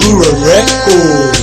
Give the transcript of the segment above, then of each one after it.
Rural Record.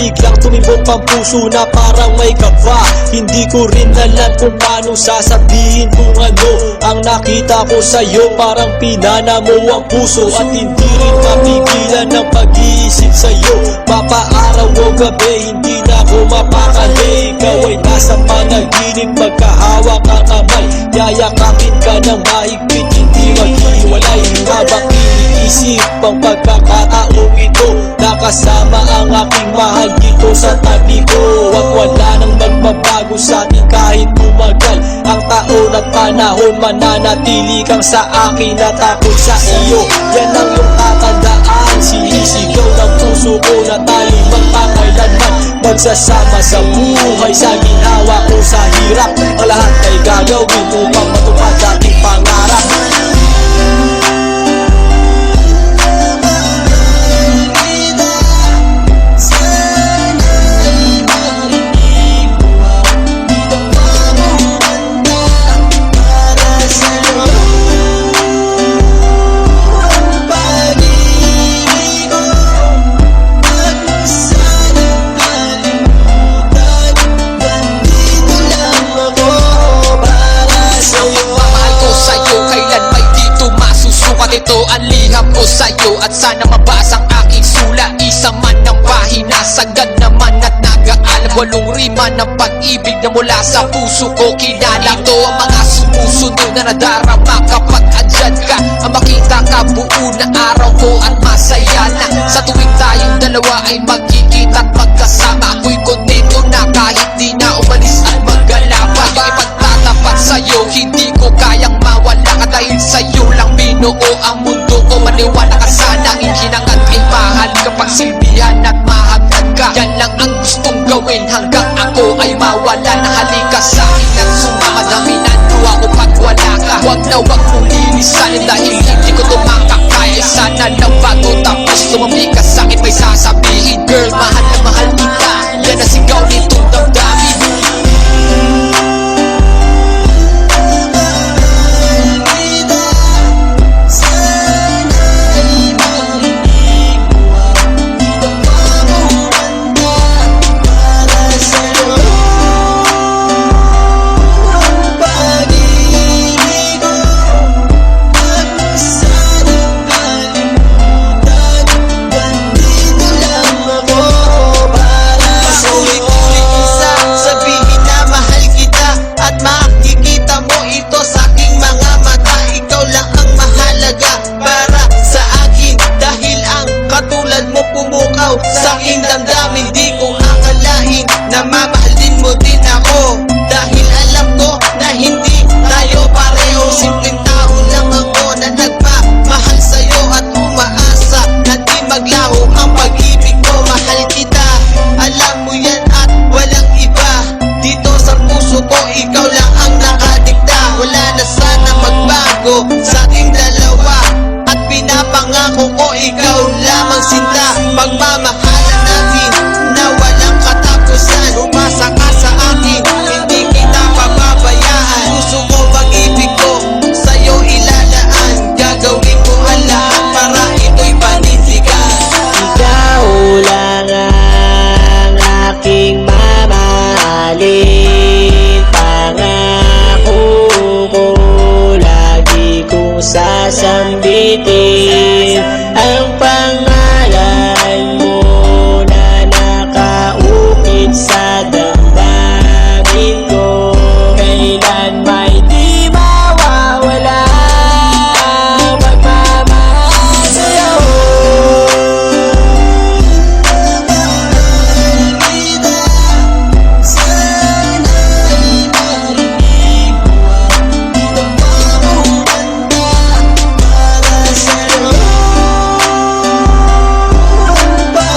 Biglang tumimbok ang puso na parang may kaba. Hindi ko rin alam kung paano sasabihin kung ano ang nakita ko sa'yo. Parang pinana mo ang puso at hindi rin mapigilan ng pag-iisip sa'yo. Papaaraw o gabi, hindi na ako mapakali. Ikaw ay nasa panaginip, magkahawak ang kamay. Yayakapin ka ng mahigpit, hindi maghiwalay. Habang iniisip ang pagkakataong ito, nakasama ang aking mahal dito sa tabi ko. At wala nang magbabago sa atin kahit tumagal ang taon at panahon. Mananatili kang sa akin at takot sa iyo. Yan ang iyong tatandaan. Sinisigaw ng puso ko na tayo magpakailanman magsasama sa buhay, sa ginawa o sa hirap. Ang lahat ay gagawin upang matupad ating pangarap. Ito ang liham ko sa'yo at sana mabasa ang aking sula. Isa man ng pahina, sagad naman at nag-aalam. 8 rima ng pag-ibig na mula sa puso ko kinala. Ito ang mga sumusunod na nadarama kapag andyan ka. Ang makita ka buo na araw ko at masaya na. Sa tuwing tayong dalawa ay magkikita at magkasama, ako'y kontento na kahit di na umalis at maggalapa. Yung ipagtatapat sa'yo, hindi ko kayang mawala ka dahil sa'yo lang binuo ang mundo ko. Maniwala ka sana, hinangat ay mahal kapag silbihan at mahagad ka. Yan lang ang gustong gawin hanggang ako ay mawala na. Halika sa akin at sumama, daminando ako pag wala ka. Huwag na huwag mong lilisanin dahil hindi ko tumakakaya. Sana lang bago tapos tumami ka sa akin may sasabihin, girl, mahal na mahal kita. Yan ang sigaw nitong damdamin. sa aking damdamin.